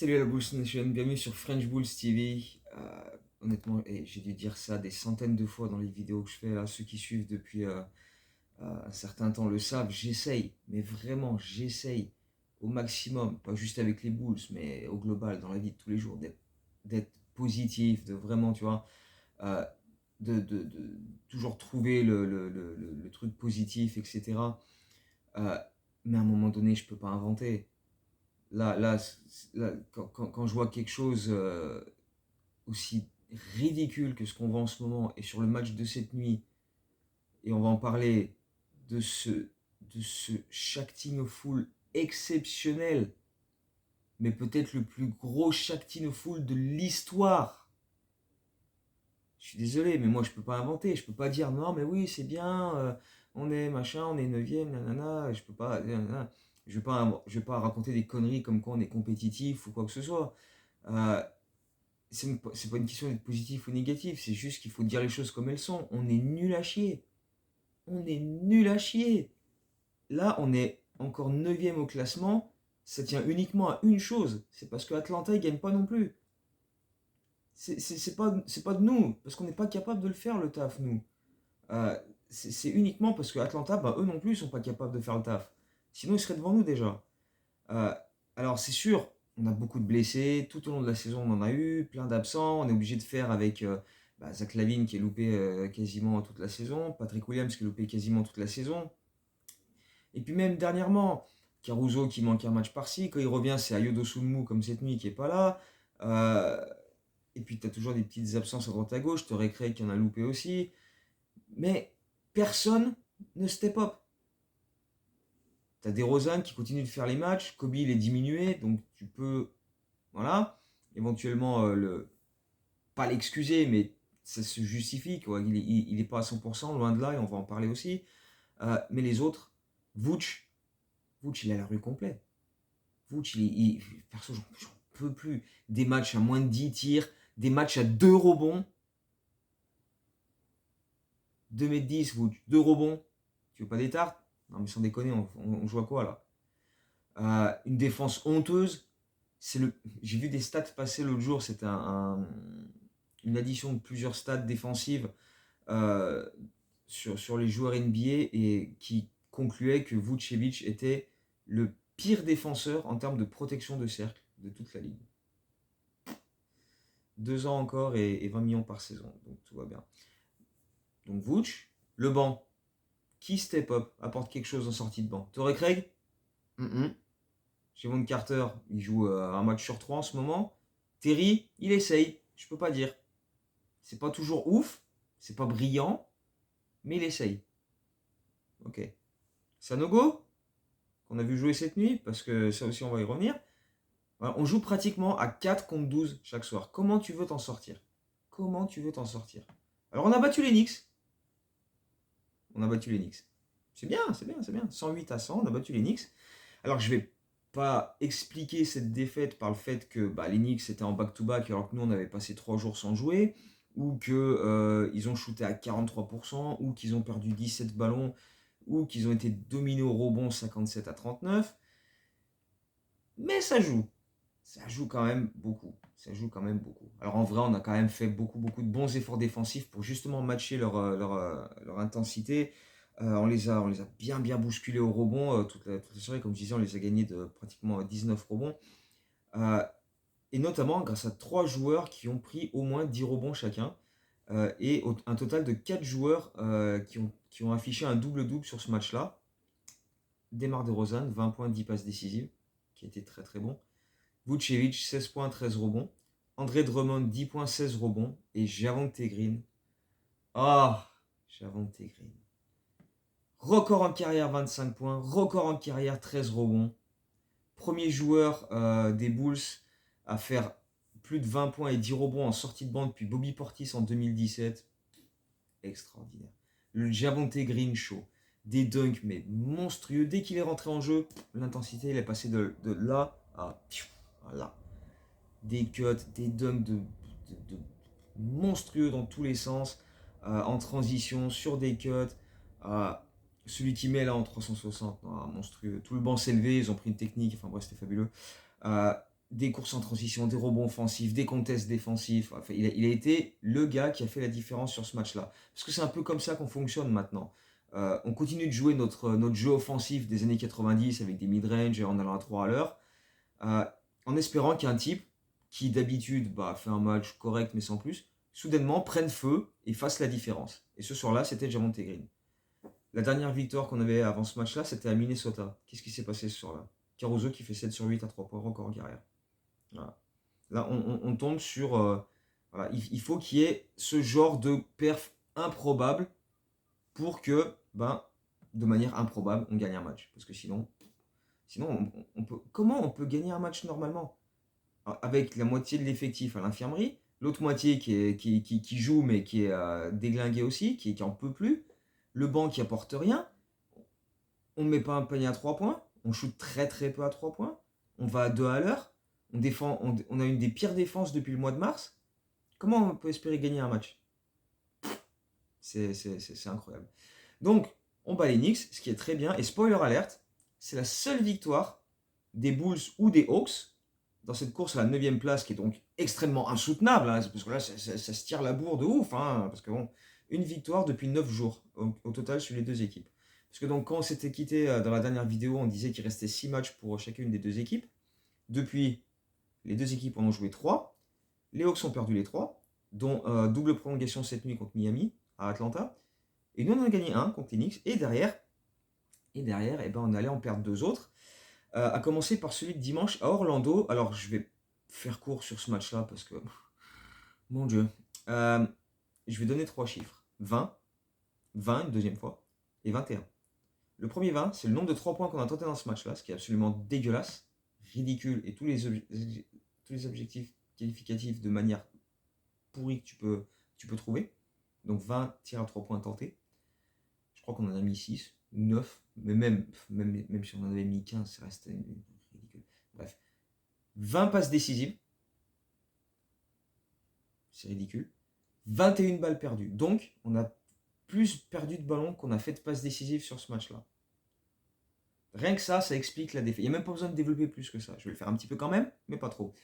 Salut à la Bulls Nation, bienvenue sur French Bulls TV. Honnêtement, j'ai dû dire ça des centaines de fois dans les vidéos que je fais là. Ceux qui suivent depuis un certain temps le savent. J'essaye, mais vraiment, j'essaye au maximum, pas juste avec les Bulls, mais au global, dans la vie de tous les jours, d'être positif, de vraiment, tu vois, euh, de toujours trouver le truc positif, etc. Euh, mais à un moment donné, je peux pas inventer. Là, quand je vois quelque chose aussi ridicule que ce qu'on voit en ce moment et sur le match de cette nuit, et on va en parler de ce Shakhtar full exceptionnel, mais peut-être le plus gros Shakhtar full de l'histoire. Je suis désolé, mais moi je peux pas inventer, je peux pas dire non, mais oui, c'est bien, on est machin, on est 9ème, nanana, je peux pas. Nanana. Je vais pas raconter des conneries comme quoi on est compétitif ou quoi que ce soit. Euh, c'est pas une question d'être positif ou négatif, c'est juste qu'il faut dire les choses comme elles sont. On est nul à chier. On est nul à chier. Là, on est encore 9ème au classement. Ça tient uniquement à une chose, c'est parce que Atlanta, ils gagnent pas non plus. C'est pas de nous, parce qu'on n'est pas capable de le faire le taf, nous. C'est uniquement parce que Atlanta, bah, eux non plus, ils sont pas capables de faire le taf. Sinon, ils seraient devant nous déjà. Euh, alors c'est sûr, on a beaucoup de blessés, tout au long de la saison on en a eu, plein d'absents, on est obligé de faire avec Zach LaVine qui est loupé quasiment toute la saison, Patrick Williams qui est loupé quasiment toute la saison, et puis même dernièrement, Caruso qui manque un match par-ci, quand il revient c'est Ayodo Sunmu comme cette nuit qui est pas là, Euh, et puis tu as toujours des petites absences à droite à gauche, tu aurais créé qu'il y en a loupé aussi, mais personne ne step up. T'as des Rosanne qui continuent de faire les matchs, Kobe il est diminué, donc tu peux, voilà, éventuellement pas l'excuser, mais ça se justifie, quoi. Il est pas à 100%, loin de là, et on va en parler aussi. Mais les autres, Vooch, Vooch il a la rue complète. Vooch, perso, j'en peux plus. Des matchs à moins de 10 tirs, des matchs à 2 rebonds, 2 m 10, Vooch, 2 rebonds. Tu veux pas des tartes? Non, mais sans déconner, on joue à quoi là? Une défense honteuse. J'ai vu des stats passer l'autre jour, c'était une addition de plusieurs stats défensives euh, sur les joueurs NBA et qui concluait que Vucevic était le pire défenseur en termes de protection de cercle de toute la ligue. 2 ans encore et 20 millions par saison, donc tout va bien. Donc Vuce, le banc, qui step up, apporte quelque chose en sortie de banc? Torrey Craig? Javon Carter, il joue un match sur 3 en ce moment. Terry, il essaye, je peux pas dire. C'est pas toujours ouf, c'est pas brillant, mais il essaye. Ok. Sanogo, qu'on a vu jouer cette nuit, parce que ça aussi on va y revenir. Voilà, on joue pratiquement à 4 contre 12 chaque soir. Comment tu veux t'en sortir? Comment tu veux t'en sortir? Alors on a battu les Knicks. On a battu les Knicks. C'est bien, c'est bien, c'est bien. 108-100, on a battu les Knicks. Alors je vais pas expliquer cette défaite par le fait que les Knicks étaient en back-to-back alors que nous on avait passé 3 jours sans jouer, ou qu'ils ont shooté à 43%, ou qu'ils ont perdu 17 ballons, ou qu'ils ont été dominés au rebond 57-39. Mais ça joue. Ça joue quand même beaucoup. Ça joue quand même beaucoup. Alors en vrai, on a quand même fait beaucoup, beaucoup de bons efforts défensifs pour justement matcher leur intensité. On les a bien, bien bousculés au rebond toute la soirée. Comme je disais, on les a gagnés de pratiquement 19 rebonds. Euh, et notamment grâce à 3 joueurs qui ont pris au moins 10 rebonds chacun. Et un total de 4 joueurs qui ont affiché un double-double sur ce match-là. Demar DeRozan, 20 points, 10 passes décisives, qui était très très bon. Vucevic, 16 points, 13 rebonds. André Drummond, 10 points, 16 rebonds. Et Javonte Green. Ah, Javonte Green. Record en carrière, 25 points. Record en carrière, 13 rebonds. Premier joueur des Bulls à faire plus de 20 points et 10 rebonds en sortie de banc depuis Bobby Portis en 2017. Extraordinaire. Le Javonte Green show. Des dunks, mais monstrueux. Dès qu'il est rentré en jeu, l'intensité, il est passé de là à là. Des cuts, des dunks de monstrueux dans tous les sens, en transition, sur des cuts. Celui qui met là en 360, monstrueux. Tout le banc s'est levé, ils ont pris une technique, enfin bref, c'était fabuleux. des courses en transition, des rebonds offensifs, des contests défensifs. Enfin, il a été le gars qui a fait la différence sur ce match-là. Parce que c'est un peu comme ça qu'on fonctionne maintenant. On continue de jouer notre jeu offensif des années 90 avec des mid-range et en allant à 3 à l'heure, en espérant qu'il y ait un type qui d'habitude fait un match correct mais sans plus, soudainement prenne feu et fasse la différence. Et ce soir-là, c'était Javonte Green. La dernière victoire qu'on avait avant ce match-là, c'était à Minnesota. Qu'est-ce qui s'est passé ce soir-là? Caruso qui fait 7 sur 8 à 3 points, record en carrière. Voilà. Là, on tombe sur... voilà, il faut qu'il y ait ce genre de perf improbable pour que, de manière improbable, on gagne un match. Parce que sinon comment on peut gagner un match normalement? Avec la moitié de l'effectif à l'infirmerie, l'autre moitié qui joue mais qui est déglingué aussi, qui en peut plus, le banc qui apporte rien, on ne met pas un panier à 3 points, on shoot très très peu à 3 points, on va à 2 à l'heure, on a une des pires défenses depuis le mois de mars. Comment on peut espérer gagner un match? C'est incroyable. Donc, on bat les Knicks, ce qui est très bien, et spoiler alert, c'est la seule victoire des Bulls ou des Hawks dans cette course à la 9ème place, qui est donc extrêmement insoutenable, hein, parce que là, ça se tire la bourre de ouf, hein, parce que bon, une victoire depuis 9 jours au total sur les deux équipes. Parce que donc, quand on s'était quitté dans la dernière vidéo, on disait qu'il restait 6 matchs pour chacune des deux équipes. Depuis, les deux équipes en ont joué 3. Les Hawks ont perdu les 3, dont double prolongation cette nuit contre Miami, à Atlanta. Et nous, on en a gagné un contre les Knicks. Et derrière on allait en perdre 2 autres. À commencer par celui de dimanche à Orlando. Alors, je vais faire court sur ce match-là parce que, mon Dieu. Je vais donner 3 chiffres. 20 une deuxième fois, et 21. Le premier 20, c'est le nombre de 3 points qu'on a tenté dans ce match-là, ce qui est absolument dégueulasse, ridicule, et tous les objectifs qualificatifs de manière pourrie que tu peux trouver. Donc 20 tirs à 3 points tentés. Je crois qu'on en a mis 6 ou 9, mais même si on en avait mis 15, ça reste ridicule. Bref. 20 passes décisives. C'est ridicule. 21 balles perdues. Donc, on a plus perdu de ballons qu'on a fait de passes décisives sur ce match-là. Rien que ça explique la défaite. Il n'y a même pas besoin de développer plus que ça. Je vais le faire un petit peu quand même, mais pas trop.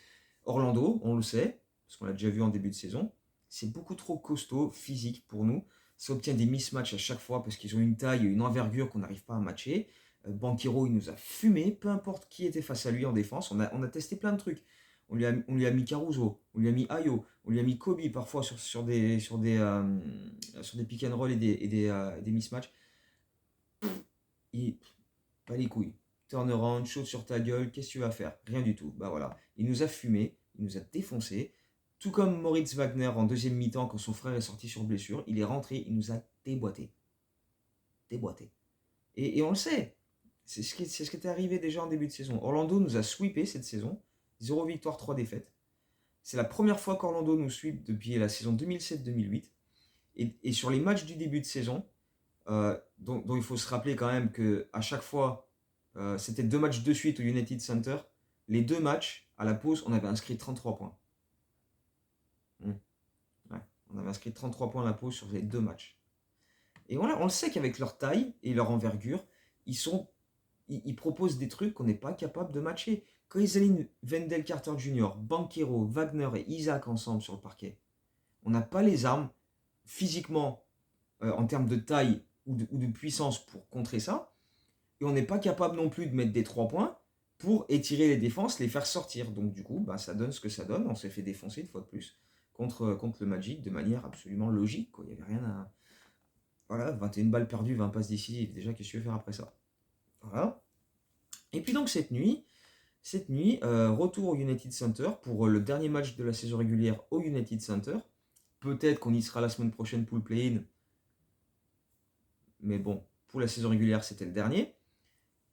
Orlando, on le sait, parce qu'on l'a déjà vu en début de saison, c'est beaucoup trop costaud, physique pour nous. Ça obtient des mismatchs à chaque fois parce qu'ils ont une taille et une envergure qu'on n'arrive pas à matcher. Banchero, il nous a fumé, peu importe qui était face à lui en défense. On a testé plein de trucs. On lui a mis Caruso, on lui a mis Ayo, on lui a mis Kobe parfois sur des pick and roll et des mismatchs. Pas les couilles. Turnaround, shoot sur ta gueule, qu'est-ce que tu vas faire? Rien du tout. Voilà. Il nous a fumé, il nous a défoncé. Tout comme Moritz Wagner en deuxième mi-temps quand son frère est sorti sur blessure, il est rentré, il nous a déboîté. Et on le sait. C'est ce qui était arrivé déjà en début de saison. Orlando nous a sweepé cette saison. 0 victoire, 3 défaites. C'est la première fois qu'Orlando nous sweep depuis la saison 2007-2008. Et sur les matchs du début de saison, dont il faut se rappeler quand même qu'à chaque fois, c'était 2 matchs de suite au United Center. Les 2 matchs, à la pause, on avait inscrit 33 points. Ouais, on avait inscrit 33 points à la pause sur les 2 matchs. Et on le sait qu'avec leur taille et leur envergure, ils proposent des trucs qu'on n'est pas capable de matcher. Quand ils alignent Wendell Carter Jr., Banchero, Wagner et Isaac ensemble sur le parquet, on n'a pas les armes physiquement, en termes de taille ou de puissance pour contrer ça. Et on n'est pas capable non plus de mettre des 3 points pour étirer les défenses, les faire sortir. Donc du coup, ça donne ce que ça donne. On s'est fait défoncer une fois de plus contre le Magic de manière absolument logique. Il n'y avait rien à... Voilà, 21 balles perdues, 20 passes décisives. Déjà, qu'est-ce que tu veux faire après ça? Voilà. Et puis donc cette nuit, retour au United Center pour le dernier match de la saison régulière au United Center. Peut-être qu'on y sera la semaine prochaine pour le play-in. Mais bon, pour la saison régulière, c'était le dernier.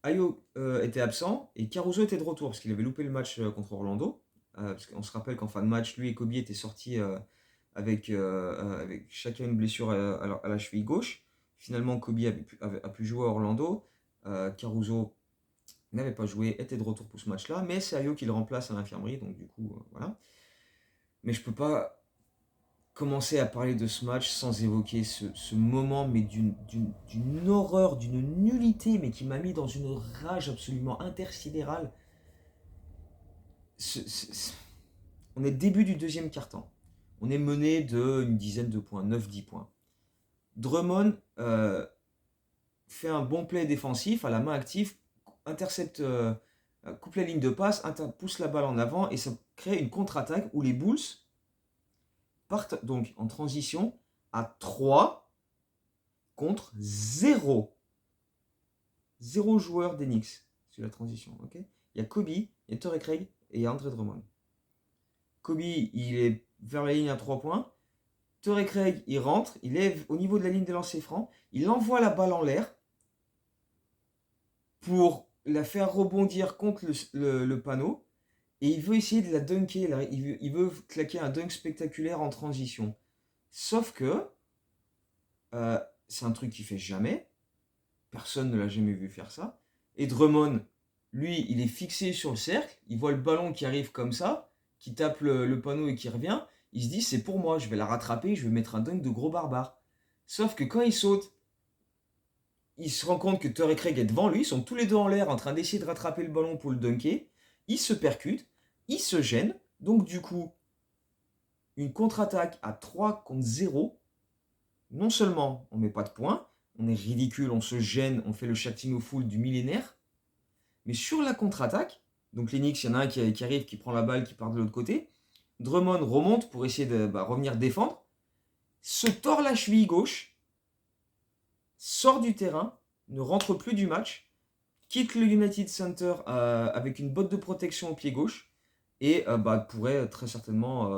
Ayo était absent et Caruso était de retour parce qu'il avait loupé le match contre Orlando. Parce qu'on se rappelle qu'en fin de match, lui et Kobe étaient sortis avec chacun une blessure à la cheville gauche. Finalement, Kobe a pu jouer à Orlando. Caruso n'avait pas joué, était de retour pour ce match-là, mais c'est Ayo qui le remplace à l'infirmerie, donc du coup, voilà. Mais je peux pas commencer à parler de ce match sans évoquer ce moment, mais d'une horreur, d'une nullité, mais qui m'a mis dans une rage absolument intersidérale. on est début du deuxième quart-temps. On est mené d'une dizaine de points, 9-10 points. Drummond fait un bon play défensif à la main active, intercepte, coupe la ligne de passe, pousse la balle en avant et ça crée une contre-attaque où les Bulls partent donc en transition à 3 contre 0. 0 joueur d'Enix sur la transition. Okay, il y a Kobe, il y a Torrey Craig et il y a Andre Drummond. Kobe, il est vers la ligne à 3 points. Torrey Craig, il rentre, il est au niveau de la ligne des lancers francs, il envoie la balle en l'air pour la faire rebondir contre le panneau et il veut essayer de la dunker, il veut claquer un dunk spectaculaire en transition. Sauf que c'est un truc qu'il fait jamais, personne ne l'a jamais vu faire ça, et Drummond, lui, il est fixé sur le cercle, il voit le ballon qui arrive comme ça, qui tape le panneau et qui revient, il se dit c'est pour moi, je vais la rattraper, je vais mettre un dunk de gros barbare. Sauf que quand il saute, il se rend compte que Torrey Craig est devant lui, ils sont tous les deux en l'air en train d'essayer de rattraper le ballon pour le dunker, il se percute, il se gêne, donc du coup, une contre-attaque à 3 contre 0, non seulement on ne met pas de points, on est ridicule, on se gêne, on fait le Shatino Full du millénaire, mais sur la contre-attaque, donc les Knicks, il y en a un qui arrive, qui prend la balle, qui part de l'autre côté, Drummond remonte pour essayer de revenir défendre, se tord la cheville gauche, sort du terrain, ne rentre plus du match, quitte le United Center avec une botte de protection au pied gauche et pourrait très certainement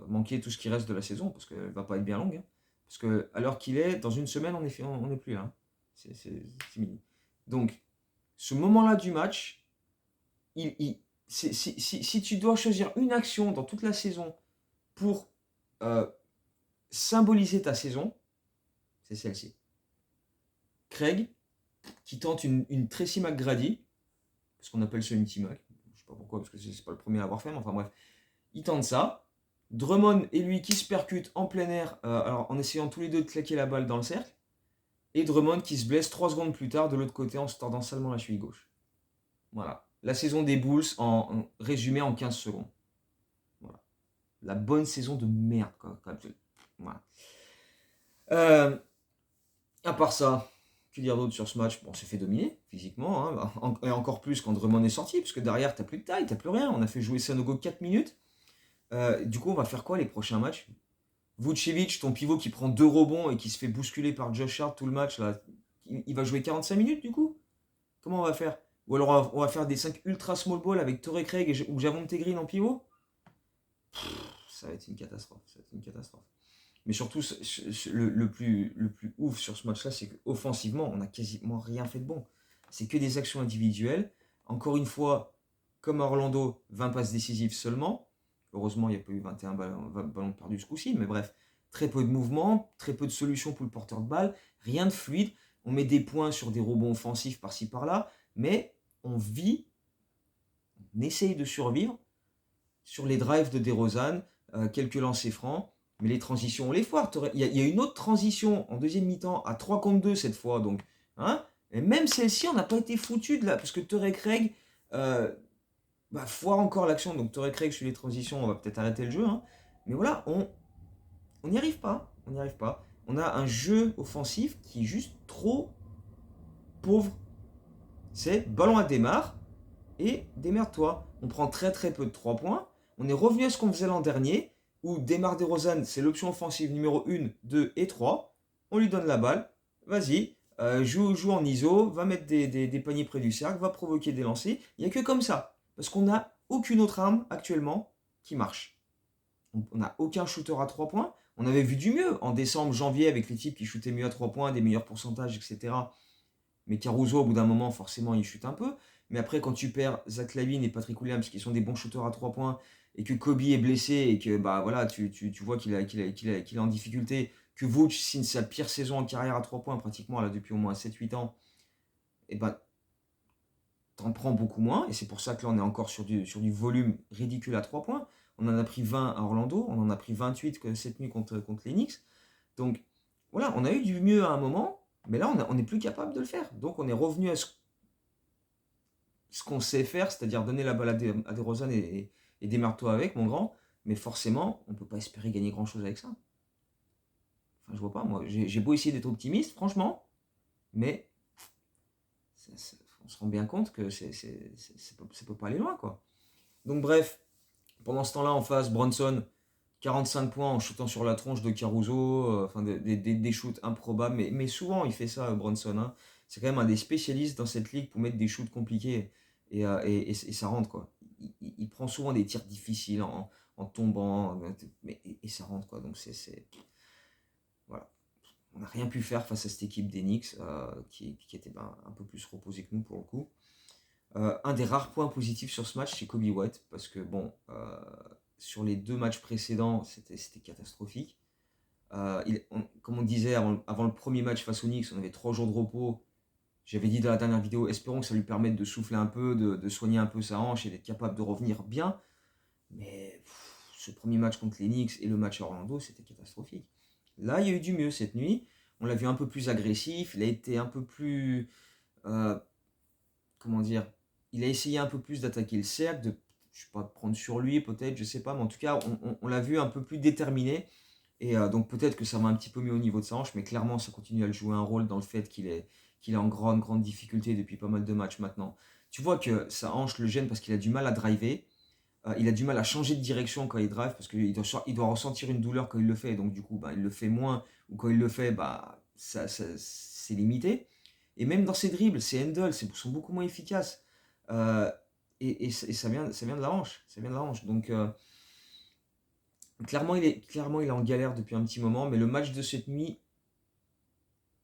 manquer tout ce qui reste de la saison parce qu'elle ne va pas être bien longue. Hein. Parce qu'à l'heure qu'il est, dans une semaine, on n'est plus là. Hein. C'est fini. Donc, ce moment-là du match, si tu dois choisir une action dans toute la saison pour symboliser ta saison, c'est celle-ci. Craig, qui tente une Tracy McGrady, parce qu'on appelle ça une T-Mac, je sais pas pourquoi, parce que c'est pas le premier à l'avoir fait, mais enfin bref, il tente ça. Drummond et lui qui se percutent en plein air, alors en essayant tous les deux de claquer la balle dans le cercle, et Drummond qui se blesse 3 secondes plus tard de l'autre côté en se tordant salement la cheville gauche. Voilà. La saison des Bulls en résumé en 15 secondes. Voilà. La bonne saison de merde, quoi. Voilà. À part ça, que dire d'autre sur ce match? Bon, on s'est fait dominer physiquement, hein, et encore plus quand Drummond est sorti, parce que derrière, t'as plus de taille, t'as plus rien. On a fait jouer Sanogo 4 minutes. Du coup, on va faire quoi les prochains matchs? Vucevic, ton pivot qui prend 2 rebonds et qui se fait bousculer par Josh Hart tout le match, là, il va jouer 45 minutes du coup? Comment on va faire? Ou alors on va faire des 5 ultra small ball avec Torrey Craig ou Javonte Green en pivot? Ça va être une catastrophe. Ça va être une catastrophe. Mais surtout, le plus ouf sur ce match-là, c'est qu'offensivement, on n'a quasiment rien fait de bon. C'est que des actions individuelles. Encore une fois, comme à Orlando, 20 passes décisives seulement. Heureusement, il n'y a pas eu 21 ballons perdus ce coup-ci. Mais bref, très peu de mouvements, très peu de solutions pour le porteur de balle. Rien de fluide. On met des points sur des rebonds offensifs par-ci par-là. Mais on vit, on essaye de survivre sur les drives de DeRozan, quelques lancers francs. Mais les transitions, on les foire. Il y a une autre transition en deuxième mi-temps à 3 contre 2 cette fois. Donc, hein, et même celle-ci, on n'a pas été foutu de là. Parce que Torrey Craig foire encore l'action. Donc Torrey Craig sur les transitions, on va peut-être arrêter le jeu. Hein. Mais voilà, on n'y arrive pas. On n'y arrive pas. On a un jeu offensif qui est juste trop pauvre. C'est ballon à démarre et démerde-toi. On prend très très peu de 3 points. On est revenu à ce qu'on faisait l'an dernier, où DeMar DeRozan, c'est l'option offensive numéro 1, 2 et 3. On lui donne la balle, vas-y, joue en ISO, va mettre des paniers près du cercle, va provoquer des lancers. Il n'y a que comme ça, parce qu'on n'a aucune autre arme actuellement qui marche. On n'a aucun shooter à 3 points. On avait vu du mieux en décembre, janvier, avec les types qui shootaient mieux à 3 points, des meilleurs pourcentages, etc. Mais Caruso, au bout d'un moment, forcément, il chute un peu. Mais après, quand tu perds Zach LaVine et Patrick Williams, qui sont des bons shooters à 3 points, et que Kobe est blessé, et que tu vois qu'il est en difficulté, que Vooch signe sa pire saison en carrière à 3 points, pratiquement, là, depuis au moins 7-8 ans, et t'en prends beaucoup moins. Et c'est pour ça que là, on est encore sur du volume ridicule à 3 points. On en a pris 20 à Orlando, on en a pris 28 cette nuit contre les Knicks. Donc, voilà, on a eu du mieux à un moment. Mais là, on n'est plus capable de le faire. Donc, on est revenu à ce qu'on sait faire, c'est-à-dire donner la balle à DeRozan et démerde-toi avec, mon grand. Mais forcément, on ne peut pas espérer gagner grand-chose avec ça. Enfin, je vois pas, moi. J'ai beau essayer d'être optimiste, franchement, mais on se rend bien compte que ça peut pas aller loin, quoi. Donc bref, pendant ce temps-là, en face, Bronson, 45 points en shootant sur la tronche de Caruso, enfin des shoots improbables, mais souvent il fait ça, Bronson. Hein. C'est quand même un des spécialistes dans cette ligue pour mettre des shoots compliqués et ça rentre, quoi. Il prend souvent des tirs difficiles en tombant, et ça rentre, quoi. Donc voilà. On n'a rien pu faire face à cette équipe des Knicks qui était un peu plus reposée que nous pour le coup. Un des rares points positifs sur ce match, c'est Kobe White, parce que bon, sur les 2 matchs précédents, c'était catastrophique. Comme on disait avant le premier match face aux Knicks, on avait 3 jours de repos. J'avais dit dans la dernière vidéo, espérons que ça lui permette de souffler un peu, de soigner un peu sa hanche et d'être capable de revenir bien. Mais ce premier match contre les Knicks et le match à Orlando, c'était catastrophique. Là, il y a eu du mieux cette nuit. On l'a vu un peu plus agressif, il a été un peu plus... comment dire, il a essayé un peu plus d'attaquer le cercle, je sais pas, de prendre sur lui peut-être, je sais pas, mais en tout cas, on l'a vu un peu plus déterminé. Et donc peut-être que ça va un petit peu mieux au niveau de sa hanche, mais clairement, ça continue à le jouer un rôle dans le fait qu'il est en grande difficulté depuis pas mal de matchs maintenant. Tu vois que sa hanche le gêne parce qu'il a du mal à driver. Il a du mal à changer de direction quand il drive parce qu'il doit ressentir une douleur quand il le fait. Donc du coup, il le fait moins. Ou quand il le fait, c'est limité. Et même dans ses dribbles, ses handles sont beaucoup moins efficaces. Euh, et ça vient de la hanche. Ça vient de la hanche. Donc clairement, il est en galère depuis un petit moment. Mais le match de cette nuit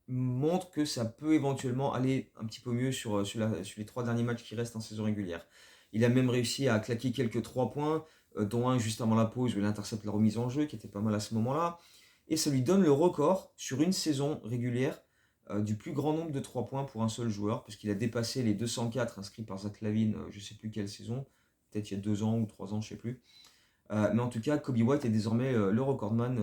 montre que ça peut éventuellement aller un petit peu mieux sur les 3 derniers matchs qui restent en saison régulière. Il a même réussi à claquer quelques 3 points, dont un juste avant la pause où il intercepte la remise en jeu, qui était pas mal à ce moment-là. Et ça lui donne le record sur une saison régulière du plus grand nombre de 3 points pour un seul joueur, puisqu'il a dépassé les 204 inscrits par Zach LaVine, je ne sais plus quelle saison, peut-être il y a 2 ans ou 3 ans, je ne sais plus. Mais en tout cas, Kobe White est désormais le recordman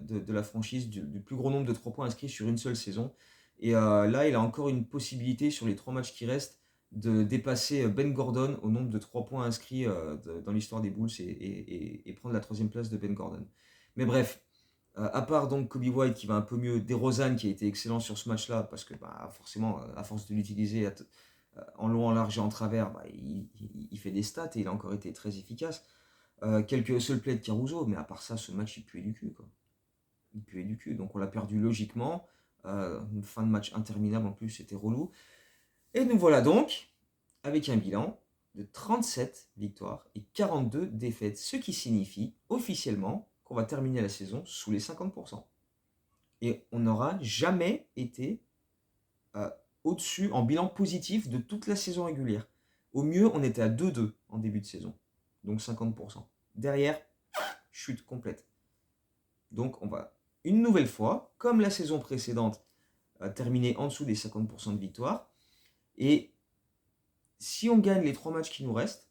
de la franchise du plus gros nombre de 3 points inscrits sur une seule saison. Et là, il a encore une possibilité sur les 3 matchs qui restent de dépasser Ben Gordon au nombre de 3 points inscrits dans l'histoire des Bulls et prendre la 3e place de Ben Gordon. Mais bref, à part donc Kobe White qui va un peu mieux, DeRozan qui a été excellent sur ce match-là, parce que forcément, à force de l'utiliser en long, en large et en travers, il fait des stats et il a encore été très efficace. Quelques hustle plays de Caruso, mais à part ça, ce match il puait du cul, quoi. Il puait du cul, donc on l'a perdu logiquement. Une fin de match interminable en plus, c'était relou. Et nous voilà donc avec un bilan de 37 victoires et 42 défaites, ce qui signifie officiellement qu'on va terminer la saison sous les 50%. Et on n'aura jamais été au-dessus en bilan positif de toute la saison régulière. Au mieux, on était à 2-2 en début de saison, donc 50%. Derrière, chute complète. Donc on va une nouvelle fois, comme la saison précédente, terminer en dessous des 50% de victoire. Et si on gagne les 3 matchs qui nous restent,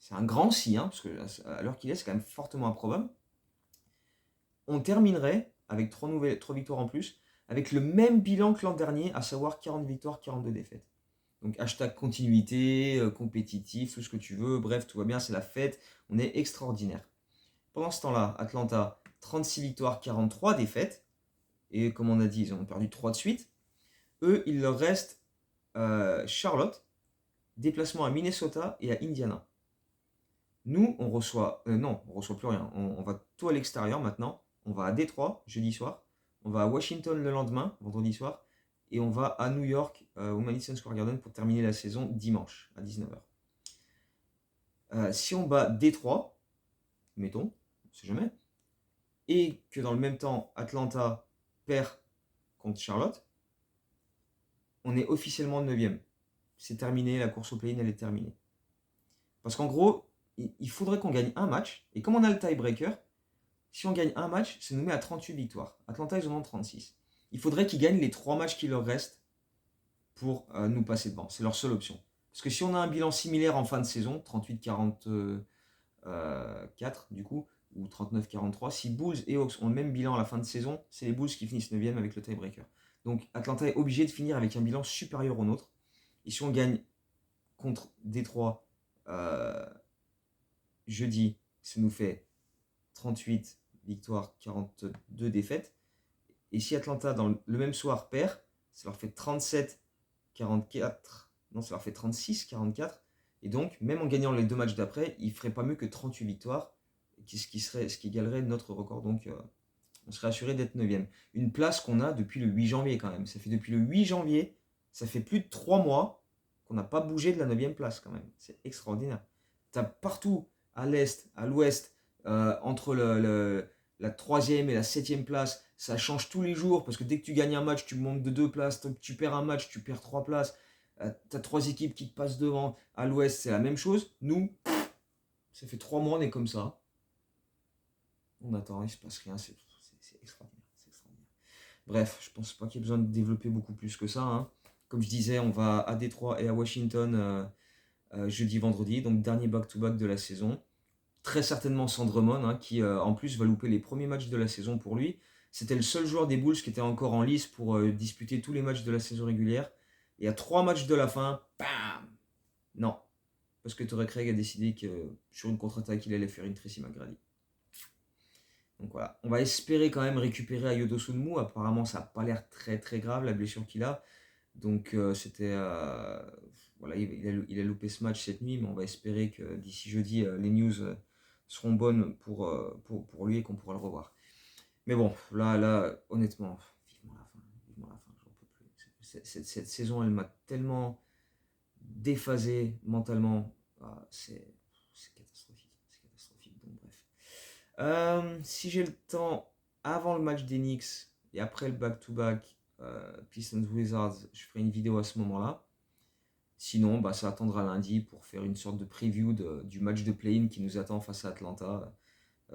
c'est un grand si, hein, parce que à l'heure qu'il est, c'est quand même fortement improbable, on terminerait avec 3 victoires en plus, avec le même bilan que l'an dernier, à savoir 40 victoires, 42 défaites. Donc hashtag continuité, compétitif, tout ce que tu veux, bref, tout va bien, c'est la fête, on est extraordinaire. Pendant ce temps-là, Atlanta, 36 victoires, 43 défaites. Et comme on a dit, ils ont perdu 3 de suite. Eux, il leur reste Charlotte, déplacement à Minnesota et à Indiana. Nous, on reçoit... non, on reçoit plus rien. On va tout à l'extérieur maintenant. On va à Détroit, jeudi soir. On va à Washington le lendemain, vendredi soir. Et on va à New York, au Madison Square Garden, pour terminer la saison dimanche, à 19h. Si on bat Détroit, mettons, on ne sait jamais, et que dans le même temps, Atlanta perd contre Charlotte, on est officiellement 9e. C'est terminé, la course au play-in, elle est terminée. Parce qu'en gros, il faudrait qu'on gagne un match, et comme on a le tiebreaker, si on gagne un match, ça nous met à 38 victoires. Atlanta, ils en ont 36. Il faudrait qu'ils gagnent les 3 matchs qui leur restent pour nous passer devant. C'est leur seule option. Parce que si on a un bilan similaire en fin de saison, 38-44 du coup, ou 39-43, si Bulls et Hawks ont le même bilan à la fin de saison, c'est les Bulls qui finissent 9e avec le tiebreaker. Donc Atlanta est obligé de finir avec un bilan supérieur au nôtre. Et si on gagne contre Détroit jeudi, ça nous fait 38 victoires, 42 défaites. Et si Atlanta, dans le même soir, perd, ça leur fait 37-44. Non, ça leur fait 36-44. Et donc, même en gagnant les 2 matchs d'après, ils ne feraient pas mieux que 38 victoires, ce qui égalerait notre record. Donc, on serait assuré d'être 9e. Une place qu'on a depuis le 8 janvier quand même. Ça fait depuis le 8 janvier, ça fait plus de 3 mois qu'on n'a pas bougé de la 9e place quand même. C'est extraordinaire. Tu as partout, à l'est, à l'ouest, entre la 3e et la 7e place, ça change tous les jours parce que dès que tu gagnes un match, tu montes de 2 places. Tu perds un match, tu perds 3 places. Tu as 3 équipes qui te passent devant. À l'ouest, c'est la même chose. Nous, ça fait 3 mois, on est comme ça. On attend, il ne se passe rien. C'est extraordinaire. C'est extraordinaire. Bref, je pense pas qu'il y ait besoin de développer beaucoup plus que ça. Hein. Comme je disais, on va à Détroit et à Washington jeudi, vendredi. Donc, dernier back-to-back de la saison. Très certainement sans Drummond, hein, qui en plus va louper les premiers matchs de la saison pour lui. C'était le seul joueur des Bulls qui était encore en lice pour disputer tous les matchs de la saison régulière. Et à 3 matchs de la fin, bam! Non. Parce que Torrey Craig a décidé que sur une contre-attaque, il allait faire une Tracy McGrady. Donc voilà. On va espérer quand même récupérer Ayo Sunmu. Apparemment, ça n'a pas l'air très très grave, la blessure qu'il a. Donc c'était... voilà, il a loupé ce match cette nuit, mais on va espérer que d'ici jeudi, les news seront bonnes pour lui et qu'on pourra le revoir. Mais bon, là honnêtement, vivement la fin, j'en peux plus. Cette saison, elle m'a tellement déphasé mentalement. Ah, c'est catastrophique, donc bref. Si j'ai le temps, avant le match des Knicks et après le back-to-back Pistons Wizards, je ferai une vidéo à ce moment-là. Sinon, bah, ça attendra lundi pour faire une sorte de preview du match de play-in qui nous attend face à Atlanta,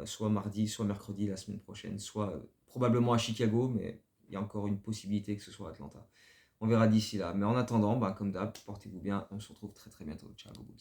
soit mardi, soit mercredi la semaine prochaine, soit probablement à Chicago, mais il y a encore une possibilité que ce soit à Atlanta. On verra d'ici là. Mais en attendant, bah, comme d'hab, portez-vous bien. On se retrouve très très bientôt. Ciao, Bulls.